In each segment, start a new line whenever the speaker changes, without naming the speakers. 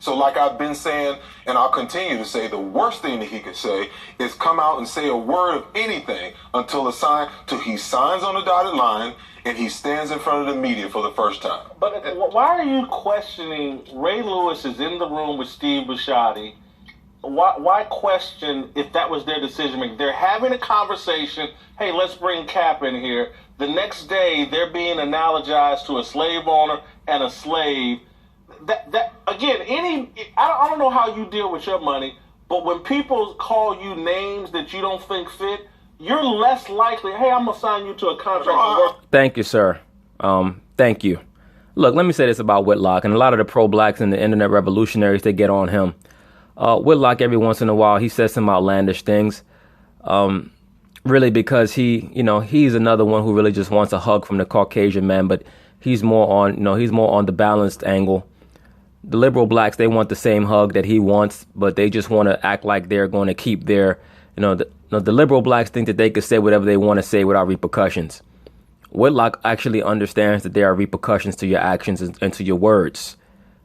So like I've been saying, and I'll continue to say, the worst thing that he could say is come out and say a word of anything till he signs on the dotted line and he stands in front of the media for the first time.
But why are you questioning Ray Lewis is in the room with Steve Bisciotti? Why question if that was their decision making? They're having a conversation. Hey, let's bring Cap in here. The next day, they're being analogized to a slave owner and a slave. That again, I don't know how you deal with your money, but when people call you names that you don't think fit, you're less likely. Hey, I'm gonna sign you to a contract.
Thank you, sir. Thank you. Look, let me say this about Whitlock, and a lot of the pro-blacks and the internet revolutionaries, they get on him. Whitlock, every once in a while, he says some outlandish things. Really, because he's another one who really just wants a hug from the Caucasian man, but he's more on the balanced angle. The liberal blacks, they want the same hug that he wants, but they just want to act like they're going to keep their, the liberal blacks think that they could say whatever they want to say without repercussions. Whitlock actually understands that there are repercussions to your actions and to your words.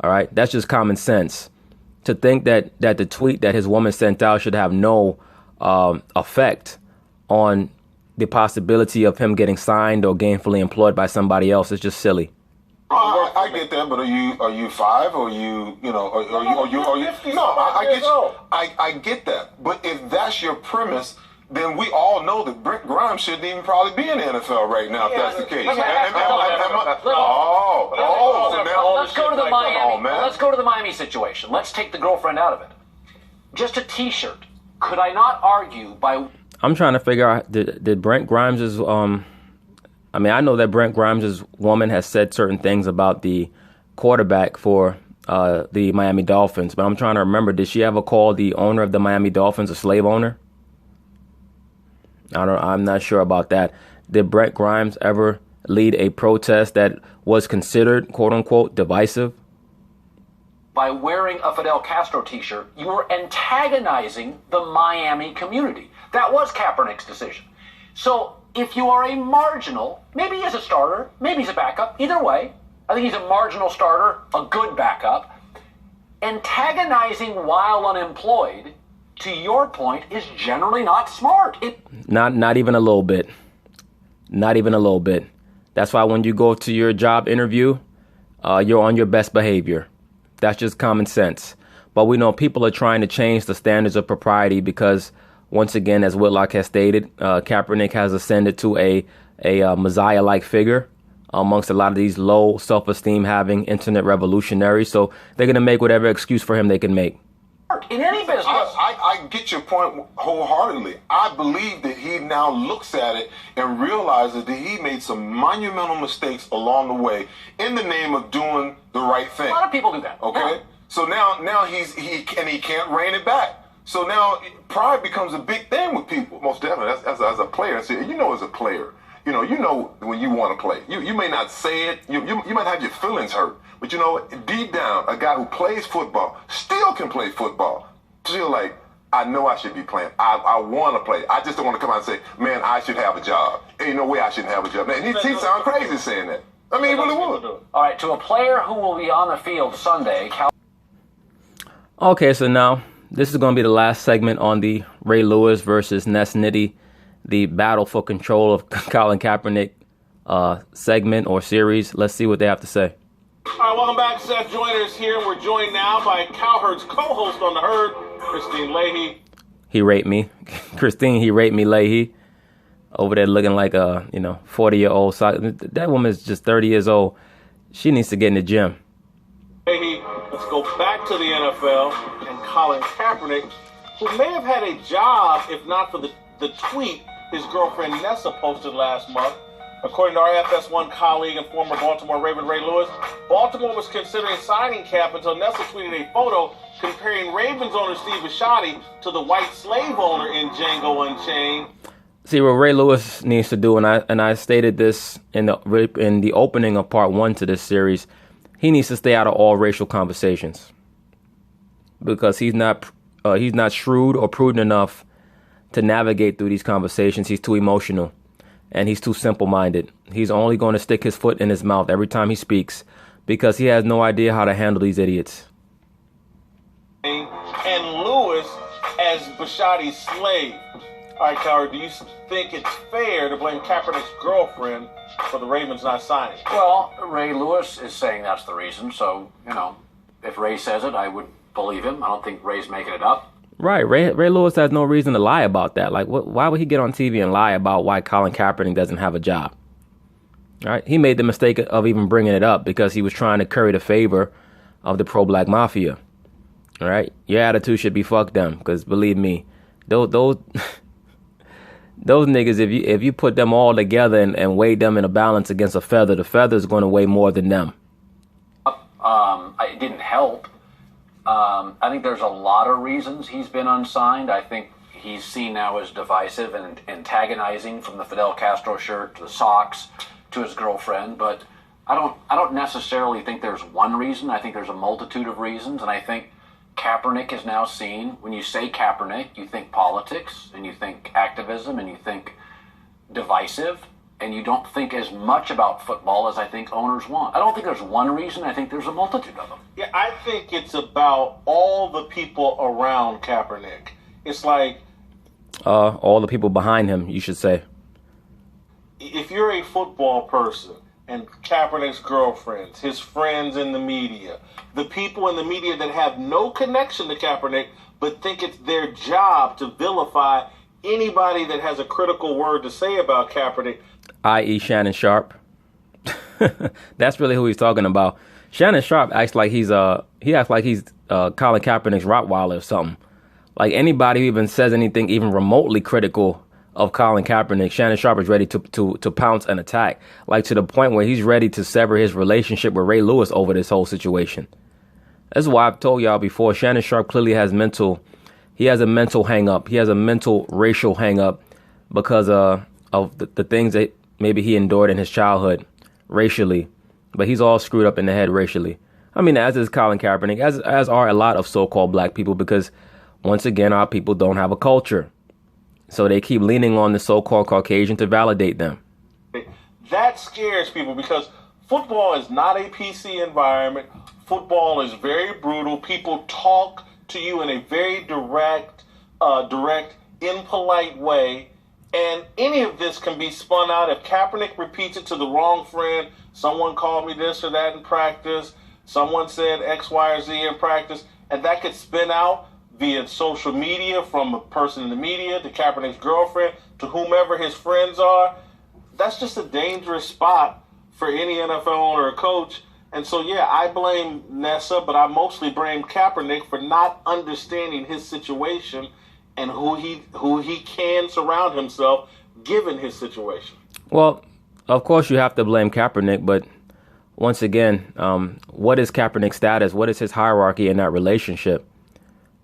All right. That's just common sense. To think that the tweet that his woman sent out should have no effect on the possibility of him getting signed or gainfully employed by somebody else is just silly.
I get that, but are you 5 or you No, I get you. I get that, but if that's your premise, then we all know that Brent Grimes shouldn't even probably be in the NFL right now. If that's the case.
Let's go to the Miami. Let's go to the Miami situation. Let's take the girlfriend out of it. Just a T-shirt. Could I not argue by?
I'm trying to figure out did Brent Grimes's I know that Brent Grimes' woman has said certain things about the quarterback for the Miami Dolphins, but I'm trying to remember, did she ever call the owner of the Miami Dolphins a slave owner? I'm not sure about that. Did Brent Grimes ever lead a protest that was considered, quote unquote, divisive?
By wearing a Fidel Castro T-shirt, you were antagonizing the Miami community. That was Kaepernick's decision. So if you are a marginal, maybe he's a starter, maybe he's a backup, either way, I think he's a marginal starter, a good backup. Antagonizing while unemployed, to your point, is generally not smart.
Not even a little bit. Not even a little bit. That's why when you go to your job interview, you're on your best behavior. That's just common sense. But we know people are trying to change the standards of propriety because, once again, as Whitlock has stated, Kaepernick has ascended to a Messiah-like figure amongst a lot of these low self-esteem having internet revolutionaries. So they're going to make whatever excuse for him they can make.
In any business.
I get your point wholeheartedly. I believe that he now looks at it and realizes that he made some monumental mistakes along the way in the name of doing the right thing.
A lot of people do that.
Okay? Yeah. So now he can't rein it back. So now pride becomes a big thing with people.
Most definitely. As a player, as a player, you know when you want to play. You may not say it. You might have your feelings hurt. But deep down, a guy who plays football still can play football. Still like, I know I should be playing. I want to play. I just don't want to come out and say, man, I should have a job. Ain't no way I shouldn't have a job. Man, he sound crazy saying that. I mean, he really would.
All right, to a player who will be on the field Sunday.
Okay, so now this is going to be the last segment on the Ray Lewis versus Ness Nitty, the battle for control of Colin Kaepernick segment or series. Let's see what they have to say.
All right, welcome back. Seth Joyner is here. We're joined now by Cowherd's co-host on The Herd, Christine Leahy.
He raped me. Christine, he raped me, Leahy. Over there looking like a, 40-year-old. That woman is just 30 years old. She needs to get in the gym.
Leahy, let's go back to the NFL and Colin Kaepernick, who may have had a job if not for the tweet his girlfriend Nessa posted last month. According to our FS1 colleague and former Baltimore Raven Ray Lewis, Baltimore was considering signing Cap until Nessa tweeted a photo comparing Ravens owner Steve Bisciotti to the white slave owner in Django Unchained.
See, what Ray Lewis needs to do, and I stated this in the opening of part 1 to this series, he needs to stay out of all racial conversations because he's not shrewd or prudent enough to navigate through these conversations. He's too emotional. And he's too simple-minded. He's only going to stick his foot in his mouth every time he speaks because he has no idea how to handle these idiots.
and Lewis as Bashotti's slave. All right, Coward, do you think it's fair to blame Kaepernick's girlfriend for the Ravens not signing?
Well, Ray Lewis is saying that's the reason, so, if Ray says it, I would believe him. I don't think Ray's making it up.
Right. Ray Lewis has no reason to lie about that. Like, why would he get on TV and lie about why Colin Kaepernick doesn't have a job? All right. He made the mistake of even bringing it up because he was trying to curry the favor of the pro-black mafia. All right. Your attitude should be fuck them, because believe me, those niggas, if you put them all together and weigh them in a balance against a feather, the feather is going to weigh more than them.
It didn't help. I think there's a lot of reasons he's been unsigned. I think he's seen now as divisive and antagonizing, from the Fidel Castro shirt to the socks to his girlfriend. But I don't necessarily think there's one reason. I think there's a multitude of reasons, and I think Kaepernick is now seen. When you say Kaepernick, you think politics, and you think activism, and you think divisive, and you don't think as much about football as I think owners want. I don't think there's one reason. I think there's a multitude of them.
Yeah, I think it's about all the people around Kaepernick. It's like...
all the people behind him, you should say.
If you're a football person, and Kaepernick's girlfriends, his friends in the media, the people in the media that have no connection to Kaepernick, but think it's their job to vilify anybody that has a critical word to say about Kaepernick,
i.e. Shannon Sharpe. That's really who he's talking about. Shannon Sharpe acts like he's Colin Kaepernick's Rottweiler or something. Like, anybody who even says anything even remotely critical of Colin Kaepernick, Shannon Sharpe is ready to pounce and attack, like to the point where he's ready to sever his relationship with Ray Lewis over this whole situation. That's why I've told y'all before, Shannon Sharpe clearly has a mental hang up. He has a mental racial hang up because of the things that maybe he endured in his childhood racially, but he's all screwed up in the head racially. I mean, as is Colin Kaepernick, as are a lot of so-called black people, because once again, our people don't have a culture. So they keep leaning on the so-called Caucasian to validate them.
That scares people because football is not a PC environment. Football is very brutal. People talk to you in a very direct, impolite way. And any of this can be spun out. If Kaepernick repeats it to the wrong friend, someone called me this or that in practice, someone said X, Y, or Z in practice, and that could spin out via social media from a person in the media to Kaepernick's girlfriend to whomever his friends are. That's just a dangerous spot for any NFL owner or coach. And so, yeah, I blame Nessa, but I mostly blame Kaepernick for not understanding his situation and who he can surround himself given his situation. Well,
of course you have to blame Kaepernick, but once again, what is Kaepernick's status? What is his hierarchy in that relationship?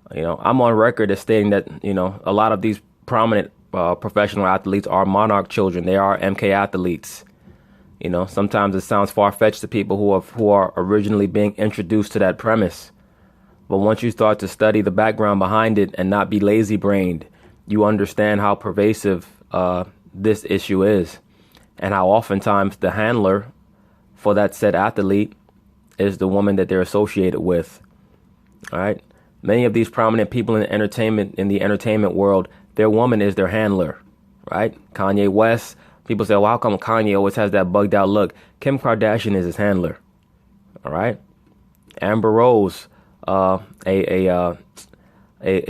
I'm on record as stating that, a lot of these prominent professional athletes are monarch children. They are MK athletes. Sometimes it sounds far-fetched to people who are originally being introduced to that premise. But once you start to study the background behind it and not be lazy-brained, you understand how pervasive this issue is, and how oftentimes the handler for that said athlete is the woman that they're associated with. All right. Many of these prominent people in the entertainment world, their woman is their handler. Right. Kanye West. People say, well, how come Kanye always has that bugged out look? Kim Kardashian is his handler. All right. Amber Rose, a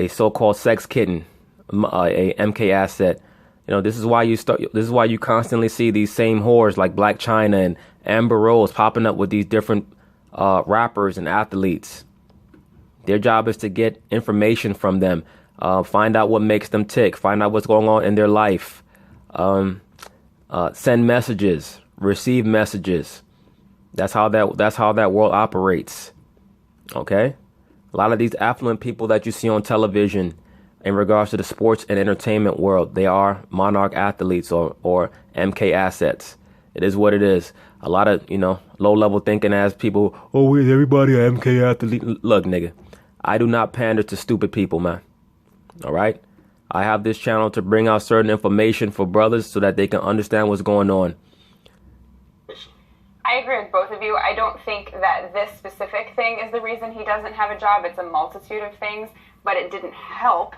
so-called sex kitten, a MK asset. This is why you constantly see these same whores like Black China and Amber Rose popping up with these different rappers and athletes. Their job is to get information from them, find out what makes them tick, find out what's going on in their life, send messages, receive messages. That's how that world operates. Okay? A lot of these affluent people that you see on television in regards to the sports and entertainment world, they are monarch athletes or MK assets. It is what it is. A lot of, low-level thinking as people, is everybody an MK athlete? Look, nigga, I do not pander to stupid people, man. All right? I have this channel to bring out certain information for brothers so that they can understand what's going on.
I agree with both of you. I don't think that this specific thing is the reason he doesn't have a job. It's a multitude of things, but it didn't help.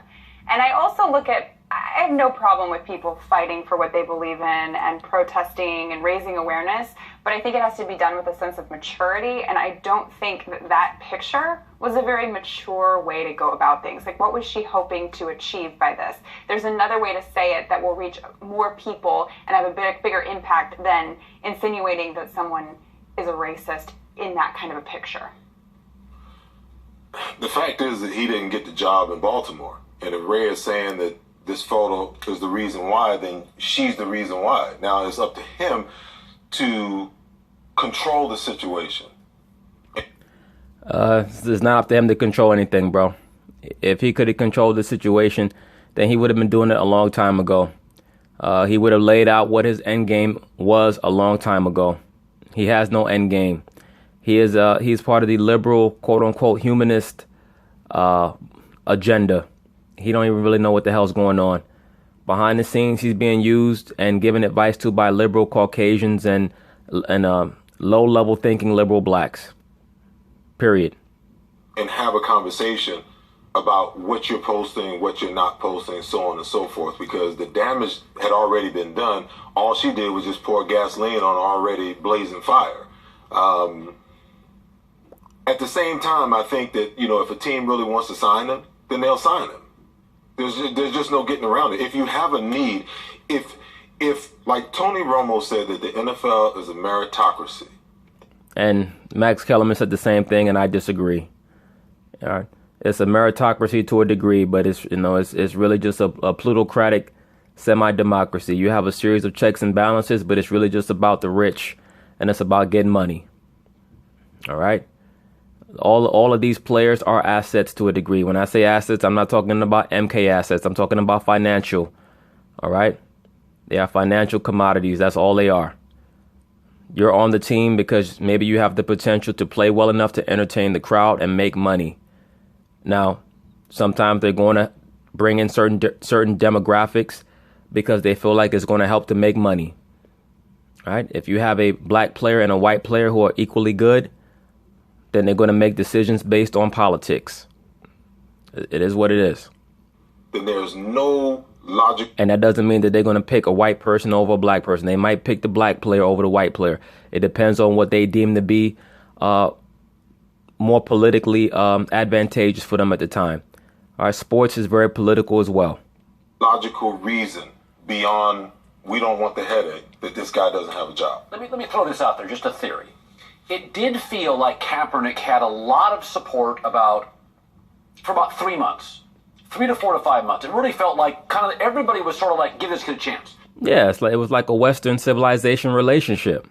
And I also look at, I have no problem with people fighting for what they believe in and protesting and raising awareness, but I think it has to be done with a sense of maturity, and I don't think that that picture was a very mature way to go about things. Like, what was she hoping to achieve by this? There's another way to say it that will reach more people and have a bigger impact than insinuating that someone is a racist in that kind of a picture.
The fact is that he didn't get the job in Baltimore. And if Ray is saying that this photo is the reason why, then she's the reason why. Now it's up to him to control the situation.
It's not up to him to control anything, bro. If he could have controlled the situation, then he would have been doing it a long time ago. He would have laid out what his end game was a long time ago. He has no end game. He's part of the liberal, quote unquote, humanist agenda. He don't even really know what the hell's going on. Behind the scenes, he's being used and given advice to by liberal Caucasians and low-level thinking liberal blacks. Period.
And have a conversation about what you're posting, what you're not posting, so on and so forth, because the damage had already been done. All she did was just pour gasoline on already blazing fire. At the same time, I think that, if a team really wants to sign him, then they'll sign him. There's just no getting around it. If you have a need, if like Tony Romo said that the NFL is a meritocracy.
And Max Kellerman said the same thing, and I disagree. All right. It's a meritocracy to a degree, but it's really just a plutocratic semi-democracy. You have a series of checks and balances, but it's really just about the rich, and it's about getting money. All right. All of these players are assets to a degree. When I say assets, I'm not talking about MK assets. I'm talking about financial. All right. They are financial commodities. That's all they are. You're on the team because maybe you have the potential to play well enough to entertain the crowd and make money. Now, sometimes they're going to bring in certain demographics because they feel like it's going to help to make money. All right. If you have a black player and a white player who are equally good, then they're going to make decisions based on politics. It is what it is.
Then there's no logic.
And that doesn't mean that they're going to pick a white person over a black person. They might pick the black player over the white player. It depends on what they deem to be more politically advantageous for them at the time. All right, sports is very political as well.
Logical reason beyond we don't want the headache that this guy doesn't have a job.
Let me throw this out there, just a theory. It did feel like Kaepernick had a lot of support for about 3 months. 3 to 4 to 5 months. It really felt like kind of everybody was sort of like, give this kid a chance.
Yeah, it was like a Western civilization relationship,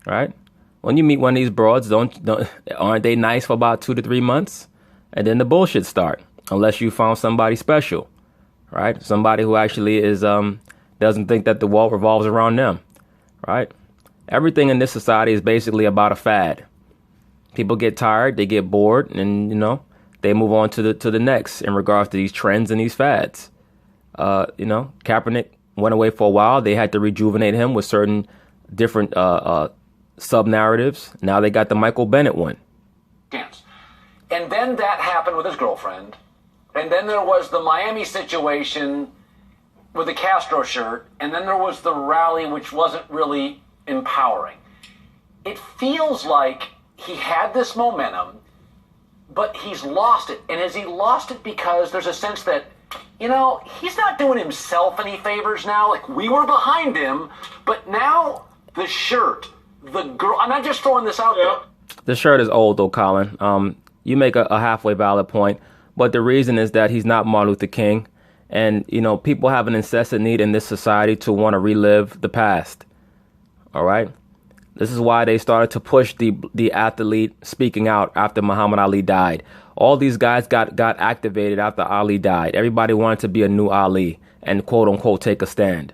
right? When you meet one of these broads, aren't they nice for about 2 to 3 months? And then the bullshit start, unless you found somebody special, right? Somebody who actually is doesn't think that the world revolves around them, right? Everything in this society is basically about a fad. People get tired, they get bored, and they move on to the next in regards to these trends and these fads. Kaepernick went away for a while. They had to rejuvenate him with certain different sub-narratives. Now they got the Michael Bennett one.
And then that happened with his girlfriend. And then there was the Miami situation with the Castro shirt. And then there was the rally, which wasn't really empowering. It feels like he had this momentum, but he's lost it. And has he lost it because there's a sense that, he's not doing himself any favors now? Like, we were behind him, but now the shirt, the girl, I'm not just throwing this out there.
The shirt is old, though, Colin. You make a halfway valid point, but the reason is that he's not Martin Luther King. And, people have an incessant need in this society to want to relive the past. All right. This is why they started to push the athlete speaking out after Muhammad Ali died. All these guys got activated after Ali died. Everybody wanted to be a new Ali and quote unquote take a stand.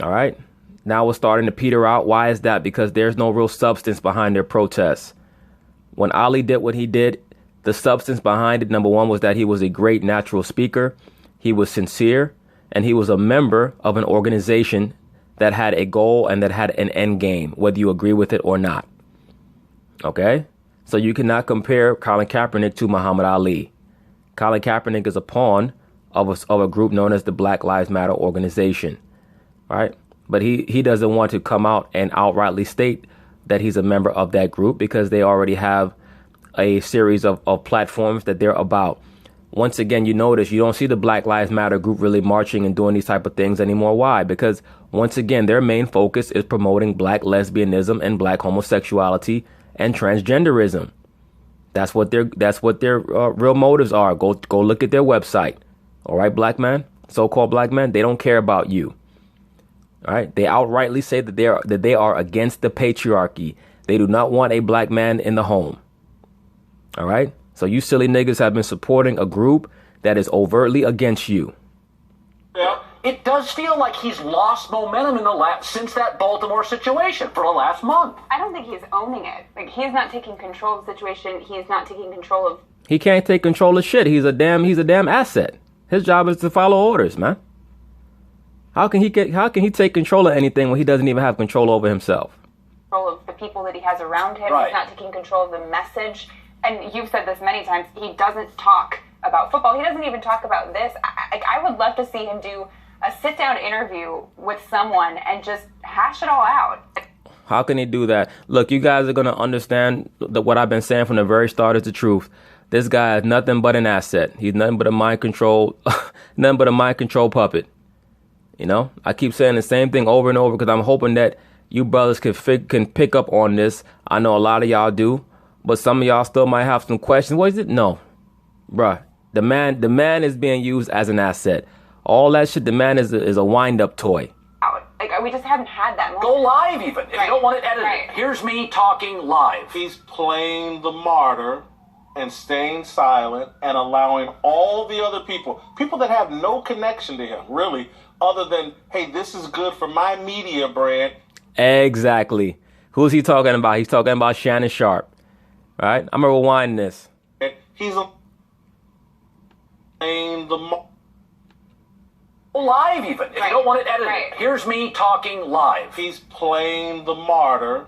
All right. Now we're starting to peter out. Why is that? Because there's no real substance behind their protests. When Ali did what he did, the substance behind it, number one, was that he was a great natural speaker. He was sincere, and he was a member of an organization that had a goal and that had an end game, whether you agree with it or not. Okay? So you cannot compare Colin Kaepernick to Muhammad Ali. Colin Kaepernick is a pawn of a group known as the Black Lives Matter organization, right? But he doesn't want to come out and outrightly state that he's a member of that group because they already have a series of platforms that they're about. Once again, you notice you don't see the Black Lives Matter group really marching and doing these type of things anymore. Why? Because once again, their main focus is promoting black lesbianism and black homosexuality and transgenderism. That's what their real motives are. Go look at their website. All right, black man, so-called black man, they don't care about you. All right, they outrightly say that they are against the patriarchy. They do not want a black man in the home. All right. So you silly niggas have been supporting a group that is overtly against you.
Yeah. It does feel like he's lost momentum since that Baltimore situation for the last month.
I don't think he's owning it. Like, he's not taking control of the situation. He's not taking control of...
He can't take control of shit. He's a damn asset. His job is to follow orders, man. How can he take control of anything when he doesn't even have control over himself?
Control of the people that he has around him.
Right.
He's not taking control of the message. And you've said this many times, he doesn't talk about football. He doesn't even talk about this. I would love to see him do a sit-down interview with someone and just hash it all out.
How can he do that? Look, you guys are going to understand that what I've been saying from the very start is the truth. This guy is nothing but an asset. He's nothing but a mind control, puppet. You know, I keep saying the same thing over and over because I'm hoping that you brothers can pick up on this. I know a lot of y'all do. But some of y'all still might have some questions. What is it? No, bruh. The man is being used as an asset. All that shit. The man is a wind-up toy.
Like, we just haven't had that moment.
Go live even. If
Right.
you don't want it edited.
Right.
Here's me talking live.
He's playing the martyr and staying silent and allowing all the other people that have no connection to him, really, other than, hey, this is good for my media brand.
Exactly. Who's he talking about? He's talking about Shannon Sharpe. All right, I'm gonna rewind this.
He's playing the
Live even. If you don't want it edited.
Right.
Here's me talking live.
He's playing the martyr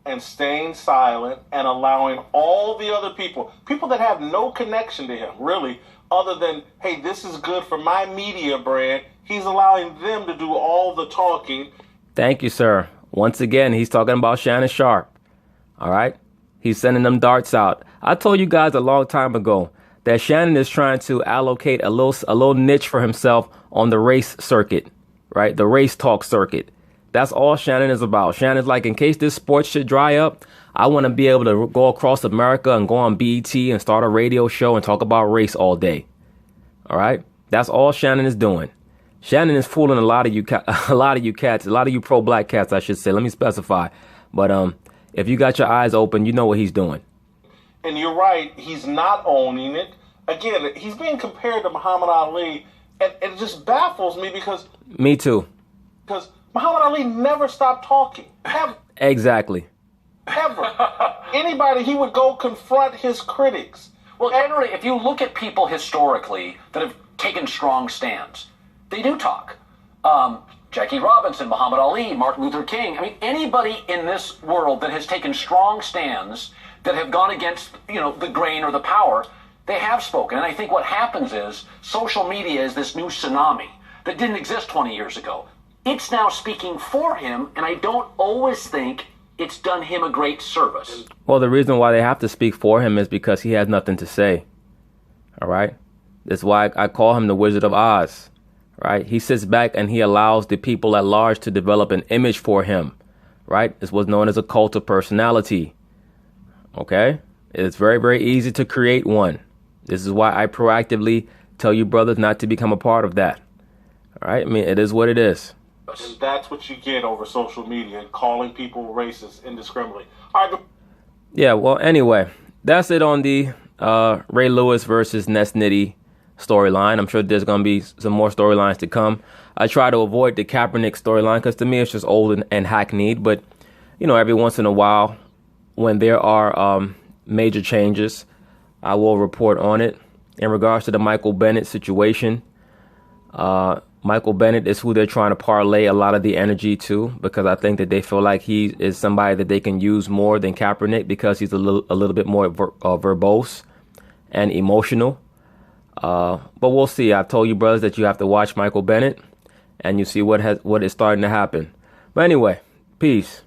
and staying silent and allowing all the other people that have no connection to him, really, other than, hey, this is good for my media brand. He's allowing them to do all the talking.
Thank you, sir. Once again, he's talking about Shannon Sharpe. All right. He's sending them darts out. I told you guys a long time ago that Shannon is trying to allocate a little niche for himself on the race circuit, right? The race talk circuit. That's all Shannon is about. Shannon's like, in case this sports shit dry up, I want to be able to go across America and go on BET and start a radio show and talk about race all day. All right? That's all Shannon is doing. Shannon is fooling a lot of you cats, a lot of you pro-black cats, I should say. Let me specify. But if you got your eyes open, you know what he's doing.
And you're right, he's not owning it. Again, he's being compared to Muhammad Ali, and it just baffles me because...
Me too.
Because Muhammad Ali never stopped talking. Ever.
Exactly.
Ever. Anybody, he would go confront his critics.
Well, generally, if you look at people historically that have taken strong stands, they do talk. Jackie Robinson, Muhammad Ali, Martin Luther King. I mean, anybody in this world that has taken strong stands that have gone against, the grain or the power, they have spoken. And I think what happens is social media is this new tsunami that didn't exist 20 years ago. It's now speaking for him, and I don't always think it's done him a great service.
Well, the reason why they have to speak for him is because he has nothing to say. All right? That's why I call him the Wizard of Oz. Right? He sits back and he allows the people at large to develop an image for him. Right? It's what's known as a cult of personality. Okay? It's very, very easy to create one. This is why I proactively tell you brothers not to become a part of that. All right? I mean, it is what it is.
And that's what you get over social media, calling people racist indiscriminately. All right.
Yeah, well, anyway, that's it on the Ray Lewis versus Ness Nitty storyline. I'm sure there's going to be some more storylines to come. I try to avoid the Kaepernick storyline because to me it's just old and hackneyed. But, every once in a while when there are major changes, I will report on it. In regards to the Michael Bennett situation, Michael Bennett is who they're trying to parlay a lot of the energy to, because I think that they feel like he is somebody that they can use more than Kaepernick because he's a little bit more verbose and emotional. But we'll see. I've told you, brothers, that you have to watch Michael Bennett, and you see what is starting to happen. But anyway, peace.